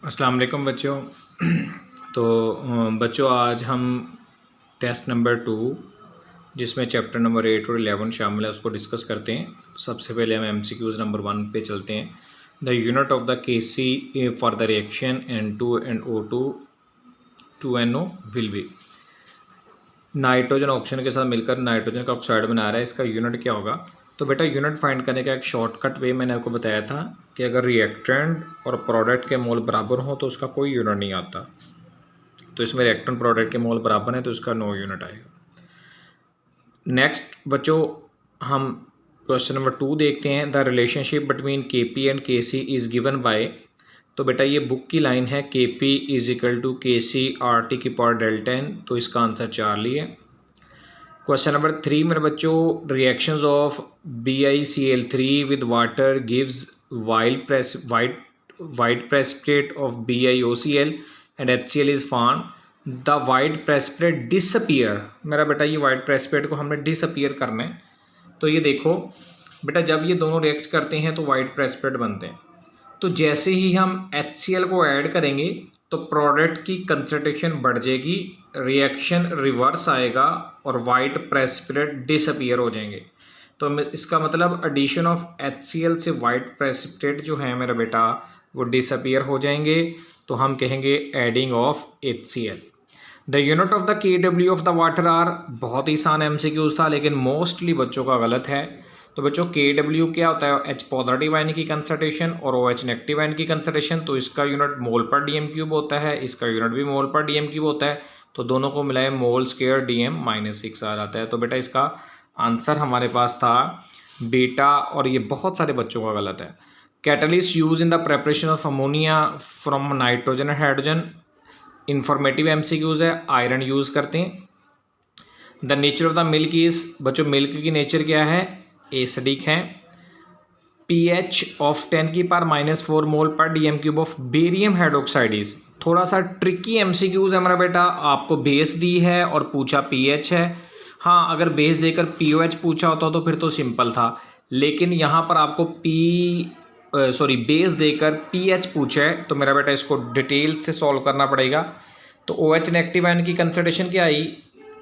अस्सलाम वालेकुम बच्चों। तो बच्चों आज हम टेस्ट नंबर 2 जिसमें चैप्टर नंबर 8 और 11 शामिल है उसको डिस्कस करते हैं। सबसे पहले हम MCQs नंबर 1 पे चलते हैं। The unit of the Kc for the reaction N2 and O2 2NO will be. Nitrogen oxygen के साथ मिलकर नाइट्रोजन का ऑक्साइड बना रहा है, इसका यूनिट क्या होगा? तो बेटा यूनिट फाइंड करने का एक शॉर्टकट वे मैंने आपको बताया था कि अगर रिएक्टेंट और प्रोडक्ट के मोल बराबर हो तो उसका कोई यूनिट नहीं आता। तो इसमें रिएक्टेंट प्रोडक्ट के मोल बराबर है तो इसका नो यूनिट आएगा। नेक्स्ट बच्चों हम क्वेश्चन नंबर 2 देखते हैं। The relationship between Kp and Kc is given by. तो बेटा ये बुक की लाइन है Kp is equal to Kc RT की पावर डेल्टा n, तो इसका आंसर चार्ली है। क्वेश्चन नंबर 3 मेरे बच्चों, reactions of BiCl3 with water gives white precipitate of BiOCl and HCl is form. The white precipitate disappear. मेरा बेटा ये white precipitate को हमने डिसअपियर करना है। तो ये देखो बेटा, जब ये दोनों रिएक्ट करते हैं तो वाइट प्रेसिपिटेट बनते हैं। तो जैसे ही हम HCl को ऐड करेंगे तो प्रोडक्ट की कंसंट्रेशन बढ़ जाएगी, रिएक्शन रिवर्स आएगा और वाइट प्रेसिपिटेट डिसअपियर हो जाएंगे। तो इसका मतलब एडिशन ऑफ HCl से वाइट प्रेसिपिटेट जो है मेरा बेटा वो डिसअपियर हो जाएंगे। तो हम कहेंगे adding of HCl। The unit of the Kw of the water are. बहुत ही आसान MCQs था लेकिन मोस्टली बच्चों का गलत है। तो बच्चों Kw क्या होता है? H पॉजिटिव आयन की कंसंट्रेशन और OH नेगेटिव आयन की कंसंट्रेशन। तो इसका यूनिट मोल पर dm³ होता है, इसका यूनिट भी मोल पर dm³ होता है। तो दोनों को मिलाए मोल स्क्वायर dm-6 आ जाता है। तो बेटा इसका आंसर हमारे पास था बीटा, और ये बहुत सारे बच्चों का गलत है। Catalyst use in the preparation of ammonia from nitrogen and hydrogen. Informative MCQs है। आयरन यूज करते हैं। The nature of the milk is. बच्चों मिल्क की नेचर क्या है? एसिडिक है। pH ऑफ 10 की पावर -4 मोल पर dm³ of barium hydroxide is. थोड़ा सा ट्रिकी MCQs है हमारा बेटा। आपको बेस दी है और पूछा pH है। हाँ, अगर बेस देकर pOH पूछा होता तो फिर तो सिंपल था, लेकिन यहाँ पर आपको बेस देकर pH पूछा है तो मेरा बेटा इसको डिटेल से सॉल्व करना पड़ेगा। तो OH नेगेटिव आयन की कंसंट्रेशन क्या आई?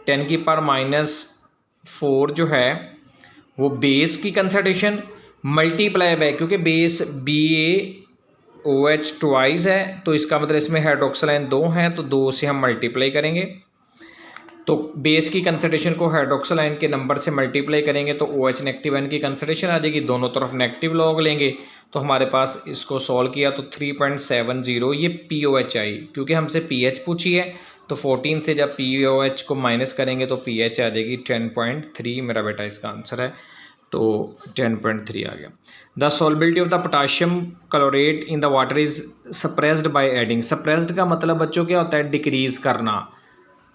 10 की पावर -4 जो है वो बेस की कंसंट्रेशन मल्टीप्लाई बाय, क्योंकि बेस BaOH ट्वाइस है तो इसका मतलब इसमें हाइड्रोक्सिल आयन 2 हैं तो 2 से हम मल्टीप्लाई करेंगे। तो बेस की कंसंट्रेशन को हाइड्रोक्सिल आयन के नंबर से मल्टीप्लाई करेंगे तो OH नेगेटिव आयन की कंसंट्रेशन आ जाएगी। दोनों तरफ नेगेटिव लॉग लेंगे तो हमारे पास इसको सॉल्व किया तो 3.70 ये pOH आई, क्योंकि हमसे pH पूछी है। तो 14 से जब pOH को माइनस करेंगे तो pH आ जाएगी 10.3। मेरा बेटा इसका आंसर है, तो 10.3 आ गया। The solubility of the potassium chlorate in the water is suppressed by adding. Suppressed का मतलब बच्चों क्या होता है? डिक्रीज करना।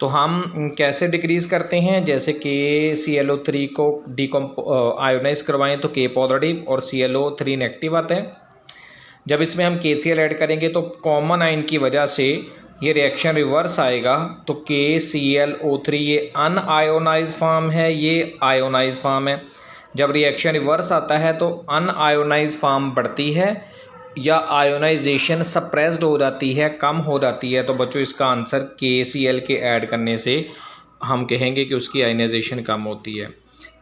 तो हम कैसे डिक्रीज़ करते हैं? जैसे KClO3 को आयोनाइज करवाएं तो K पॉजिटिव और ClO3 नेगेटिव आता है। जब इसमें हम KCl ऐड करेंगे तो कॉमन आयन की वजह से ये रिएक्शन रिवर्स आएगा। तो KClO3 ये अनआयोनाइज फॉर्म है, ये आयोनाइज फॉर्म है। जब रिएक्शन रिवर्स आता है तो अनआयोनाइज फॉर्म बढ़ती है या आयोनाइजेशन सप्रेस्ड हो जाती है, कम हो जाती है। तो बच्चों इसका आंसर KCl के ऐड करने से हम कहेंगे कि उसकी आयोनाइजेशन कम होती है।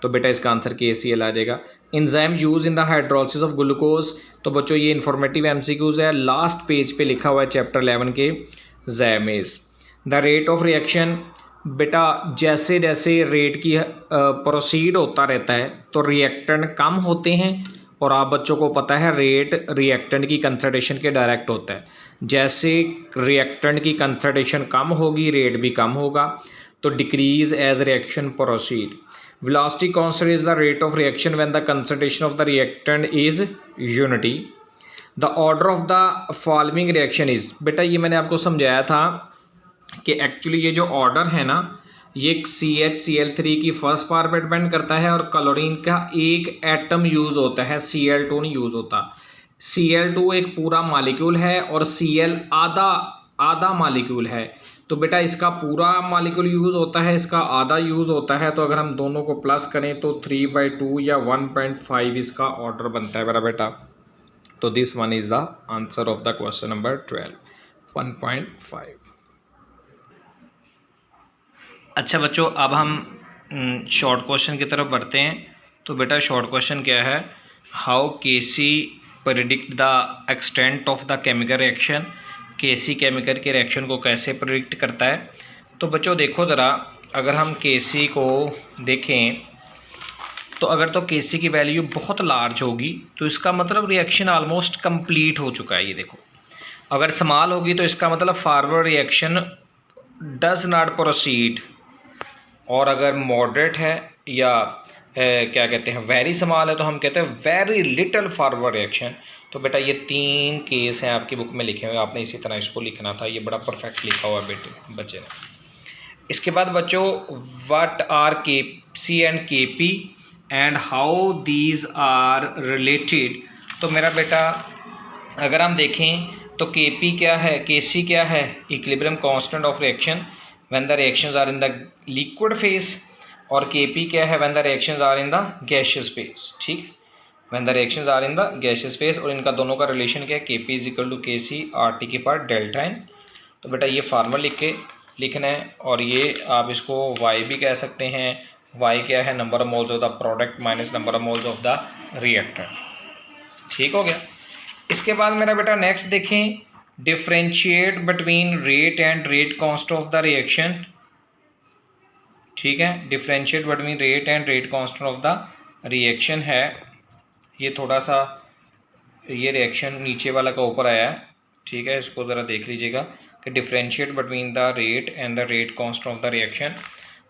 तो बेटा इसका आंसर KCl आ जाएगा। Enzyme use in the hydrolysis of glucose. तो बच्चों ये इंफॉर्मेटिव MCQs है। लास्ट पेज पे लिखा हुआ है चैप्टर 11 के ज़ैमेस। The rate of reaction. बेटा जैसे जैसे रेट की प्रोसीड होता रहता है तो रिएक्टेंट कम होते हैं, और आप बच्चों को पता है रेट रिएक्टेंट की कंसंट्रेशन के डायरेक्ट होता है। जैसे रिएक्टेंट की कंसंट्रेशन कम होगी रेट भी कम होगा। तो decrease as reaction proceed. Velocity constant is the rate of reaction when the concentration of the reactant is unity. The order of the following reaction is. बेटा ये मैंने आपको समझाया था कि एक्चुअली ये जो ऑर्डर है ना, ये CHCl3 की फर्स्ट पावर पे डिपेंड करता है और क्लोरीन का एक एटम यूज़ होता है, Cl2 नहीं यूज़ होता। Cl2 एक पूरा मॉलिक्यूल है और Cl आधा मॉलिक्यूल है। तो बेटा इसका पूरा मॉलिक्यूल यूज़ होता है, इसका आधा यूज़ होता है। तो अगर हम दोनों को प्लस करें तो 3/2 या 1.5 इसका ऑर्डर बनता है मेरा बेटा। तो this one is the answer of the question number 12। 1.5। अच्छा बच्चों, अब हम शॉर्ट क्वेश्चन की तरफ बढ़ते हैं। तो बेटा शॉर्ट क्वेश्चन क्या है, how KC predict the extent of the chemical reaction, KC chemical के रिएक्शन को कैसे प्रिडिक्ट करता है। तो बच्चों देखो ज़रा, अगर हम केसी को देखें तो अगर तो केसी की वैल्यू बहुत लार्ज होगी तो इसका मतलब रिएक्शन ऑलमोस्ट कंप्लीट हो चुका है। ये देखो, अगर स्मॉल होगी तो इसका मतलब forward reaction does not proceed, और अगर मॉडरेट है या क्या कहते हैं वेरी स्मॉल है तो हम कहते हैं वेरी लिटिल फॉरवर्ड रिएक्शन। तो बेटा ये 3 केस हैं आपकी बुक में लिखे हुए, आपने इसी तरह इसको लिखना था। ये बड़ा परफेक्ट लिखा हुआ है बच्चे ने। इसके बाद बच्चों, what are K C and K P and how these are related. तो मेरा बेटा अगर हम देखें तो के पी क्या है, के सी क्या है, equilibrium constant of reaction when the reactions are in the liquid phase, और के पी क्या है, when the reactions are in the gaseous phase. ठीक, when the reactions are in the gaseous phase, और इनका दोनों का रिलेशन क्या है, के पी इज इक्वल टू के सी आर टी के पार डेल्टा एन। तो बेटा ये फार्मूला लिखना है, और ये आप इसको y भी कह सकते हैं। y क्या है, number of moles of the product minus number of moles of the reactant. ठीक हो गया। इसके बाद मेरा बेटा नेक्स्ट देखें, differentiate between rate and rate constant of the reaction. ठीक है, differentiate between rate and rate constant of the reaction है। ये थोड़ा सा ये रिएक्शन नीचे वाला का ऊपर आया है। ठीक है, इसको ज़रा देख लीजिएगा कि differentiate between the rate and the rate constant of the reaction.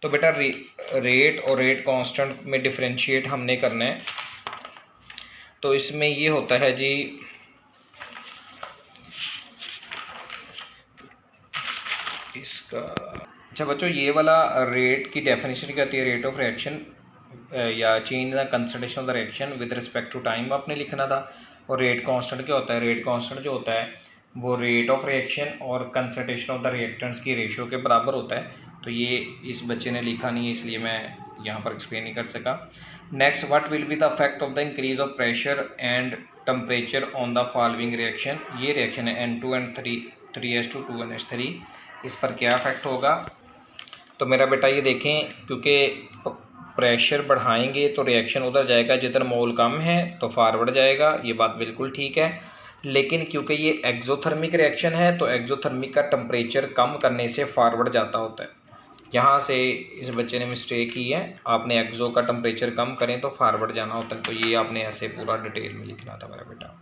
तो बेटा रेट और रेट कांस्टेंट में डिफरेंशिएट हमने करना है। तो इसमें ये होता है जी, इसका अच्छा बच्चों, ये वाला रेट की डेफिनेशन क्या होती है, रेट ऑफ रिएक्शन या change the concentration of the reaction with respect to time आपने लिखना था। और रेट कांस्टेंट क्या होता है, रेट कांस्टेंट जो होता है वो रेट ऑफ रिएक्शन और कंसंट्रेशन ऑफ द रिएक्टेंट्स की रेशियो के बराबर होता है। तो ये इस बच्चे ने लिखा नहीं है, इसलिए मैं यहाँ पर एक्सप्लेन नहीं कर सका। Next, what will be the effect of the increase of pressure and temperature on the following reaction. ये रिएक्शन है N2 and 3s2 2NH3, इस पर क्या इफेक्ट होगा। तो मेरा बेटा ये देखें, क्योंकि प्रेशर बढ़ाएंगे तो रिएक्शन उधर जाएगा, जितना मोल कम है तो फॉरवर्ड जाएगा, ये बात बिल्कुल ठीक है। लेकिन क्योंकि ये एक्सोथर्मिक रिएक्शन है तो एक्सोथर्मिक का टेम्परेचर कम करने से फॉरवर्ड जाता होता है। यहाँ से इस बच्चे ने मिस्टेक की है, आपने एक्सो का टेम्परेचर कम करें तो फॉरवर्ड जाना होता है। तो ये आपने ऐसे पूरा डिटेल में लिखना था मेरा बेटा।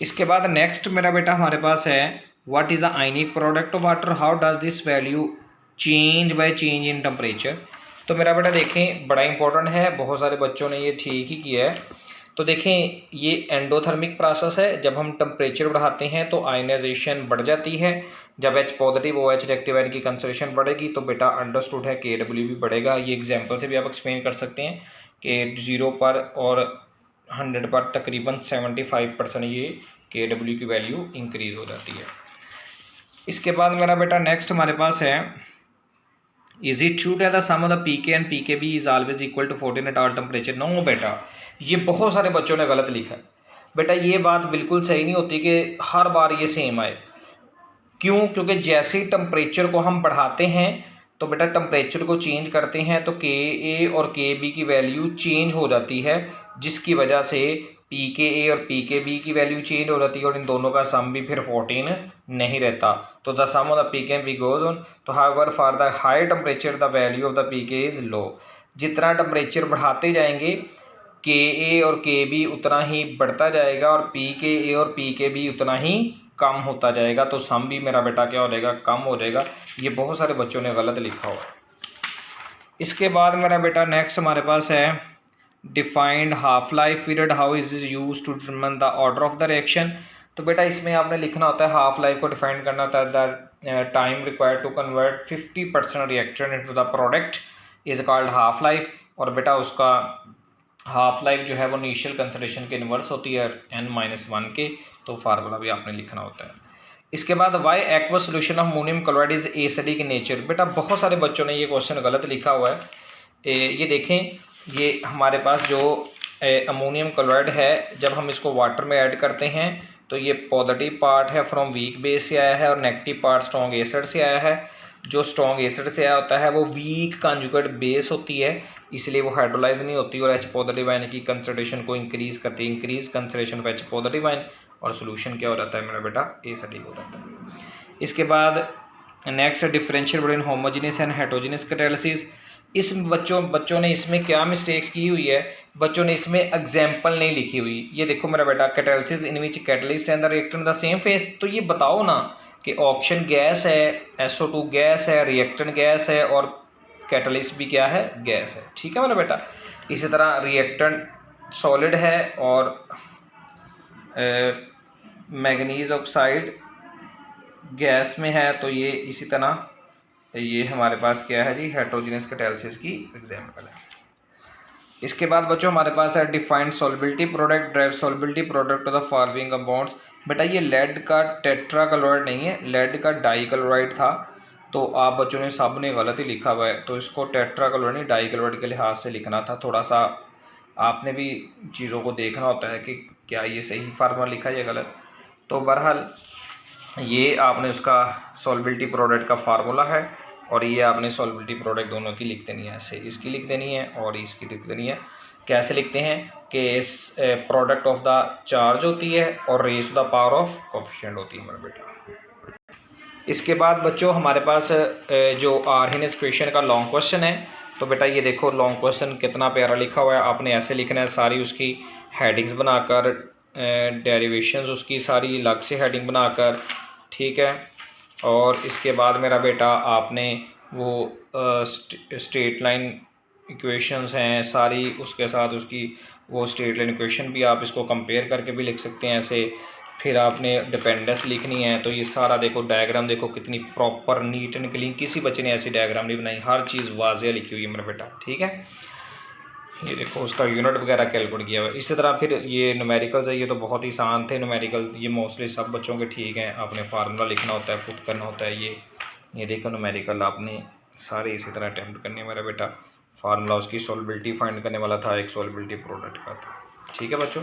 इसके बाद नेक्स्ट मेरा बेटा हमारे पास है, what is the ionic product of water, how does this value change by change in temperature. तो मेरा बेटा देखें, बड़ा इंपॉर्टेंट है, बहुत सारे बच्चों ने ये ठीक ही किया है। तो देखें, ये एंडोथर्मिक प्रोसेस है, जब हम टेम्परेचर बढ़ाते हैं तो आयनाइजेशन बढ़ जाती है। जब H positive OH reactive ion की कंसंट्रेशन बढ़ेगी तो बेटा अंडरस्टूड है KW भी बढ़ेगा। ये एग्जांपल से भी आप एक्सप्लेन कर सकते हैं कि 0 पर और 100 पर तकरीबन 75% ये KW की वैल्यू इंक्रीज हो जाती है। इसके बाद मेरा बेटा नेक्स्ट हमारे पास है, is it true that the sum of the pK and pKb is always equal to 14 at all temperature. No बेटा, ये बहुत सारे बच्चों ने गलत लिखा है। बेटा ये बात बिल्कुल सही नहीं होती कि हर बार ये सेम आए। क्यों? क्योंकि जैसे ही टेम्परेचर को हम बढ़ाते हैं तो बेटा टेम्परेचर को चेंज करते हैं तो के ए और के बी की वैल्यू चेंज हो जाती है, जिसकी वजह से पी के ए और पी के बी की वैल्यू चेंज हो जाती है, और इन दोनों का सम भी फिर 14 नहीं रहता। तो the sum of the P K and B goes on. तो however for the high temperature the value of the P K is low. जितना टेम्परेचर बढ़ाते जाएंगे के ए और के बी उतना ही बढ़ता जाएगा, और पी के ए और पी के बी उतना ही कम होता जाएगा। तो सम भी मेरा बेटा क्या हो जाएगा, कम हो जाएगा। ये बहुत सारे बच्चों ने गलत लिखा हुआ है। इसके बाद मेरा बेटा नेक्स्ट हमारे पास है, defined half life period, how is use to determine the order of the reaction. तो बेटा इसमें आपने लिखना होता है, हाफ लाइफ को डिफाइन करना होता है, the time required to convert 50% reactant into the product is called half life. और बेटा उसका हाफ लाइफ जो है वो इनिशियल कंसंट्रेशन के इनवर्स होती है n-1 के। तो फार्मूला भी आपने लिखना होता है। इसके बाद why aqua solution of ammonium chloride is acidic in nature. बेटा बहुत सारे बच्चों ने ये क्वेश्चन गलत लिखा हुआ है। ये देखें, ये हमारे पास जो अमोनियम क्लोराइड है, जब हम इसको वाटर में ऐड करते हैं तो तो ये पॉजिटिव पार्ट है फ्रॉम वीक बेस से आया है और नेगेटिव पार्ट स्ट्रॉन्ग एसिड से आया है। जो स्ट्रॉन्ग एसिड से आया होता है वो वीक कॉन्जुगेट बेस होती है, इसलिए वो हाइड्रोलाइज नहीं होती और H पॉजिटिव आयन की कंसंट्रेशन को इंक्रीज करती है। Increase concentration of H positive ion और सोल्यूशन क्या हो जाता है मेरा बेटा, एसिडिक हो जाता है। इसके बाद next differential between homogeneous and heterogeneous catalysis. इस बच्चों ने इसमें क्या मिस्टेक्स की हुई है, बच्चों ने इसमें एग्जाम्पल नहीं लिखी हुई। ये देखो मेरा बेटा, catalysis in which catalyst and the reactant the same face. तो ये बताओ ना कि ऑक्सीजन गैस है, SO2 गैस है, रिएक्टेंट गैस है और कैटलिस्ट भी क्या है, गैस है। ठीक है मेरा बेटा। इसी तरह रिएक्टेंट सॉलिड है और मैग्नीज ऑक्साइड गैस में है, तो ये इसी तरह ये हमारे पास क्या है जी, हेटेरोजेनियस कैटालिसिस की एग्जांपल है। इसके बाद बच्चों हमारे पास है defined solubility product, drive solubility product of the following compounds. बेटा ये लेड का टेट्राक्लोराइड नहीं है, लेड का डाइक्लोराइड था, तो आप बच्चों ने सब ने गलत ही लिखा हुआ है, तो इसको टेट्राक्लोराइड नहीं डाइक्लोराइड के लिहाज से लिखना था। थोड़ा सा आपने भी चीज़ों को देखना होता है कि क्या ये सही फार्मूला लिखा है या गलत। तो बहरहाल ये आपने उसका सॉल्युबिलिटी प्रोडक्ट का फार्मूला है और ये आपने सॉल्युबिलिटी प्रोडक्ट दोनों की लिख देनी है, ऐसे इसकी लिख देनी है और इसकी लिख देनी है। कैसे लिखते हैं कि इस प्रोडक्ट ऑफ द चार्ज होती है और raise to the power of coefficient होती है मेरा बेटा। इसके बाद बच्चों हमारे पास जो आर्हेनियस इक्वेशन का लॉन्ग क्वेश्चन है, तो बेटा ये देखो लॉन्ग क्वेश्चन कितना प्यारा लिखा हुआ है। आपने ऐसे लिखना है, सारी उसकी हेडिंग्स बनाकर, डेरिवेशंस उसकी सारी अलग से हेडिंग बनाकर, ठीक है। और इसके बाद मेरा बेटा आपने वो स्ट्रेट लाइन इक्वेशंस हैं सारी, उसके साथ उसकी वो स्ट्रेट लाइन इक्वेशन भी आप इसको कंपेयर करके भी लिख सकते हैं ऐसे। फिर आपने डिपेंडेंस लिखनी है, तो ये सारा देखो डायग्राम देखो कितनी प्रॉपर नीट एंड क्लीन, किसी बच्चे ने ऐसी डायग्राम नहीं बनाई, हर चीज़ वाज़ेह लिखी हुई है मेरा बेटा, ठीक है। ये देखो उसका यूनिट वगैरह कैलकुलेट किया हुआ है। इसी तरह फिर ये न्यूमेरिकल्स है, ये तो बहुत ही आसान थे न्यूमेरिकल, ये मोस्टली सब बच्चों के ठीक हैं। आपने फार्मूला लिखना होता है, पुट करना होता है। ये देखो न्यूमेरिकल आपने सारे इसी तरह अटैम्प्ट करने हैं मेरा बेटा। फार्मूला उसकी सॉल्युबिलिटी फाइंड करने वाला था, एक सॉल्युबिलिटी प्रोडक्ट का था, ठीक है बच्चों।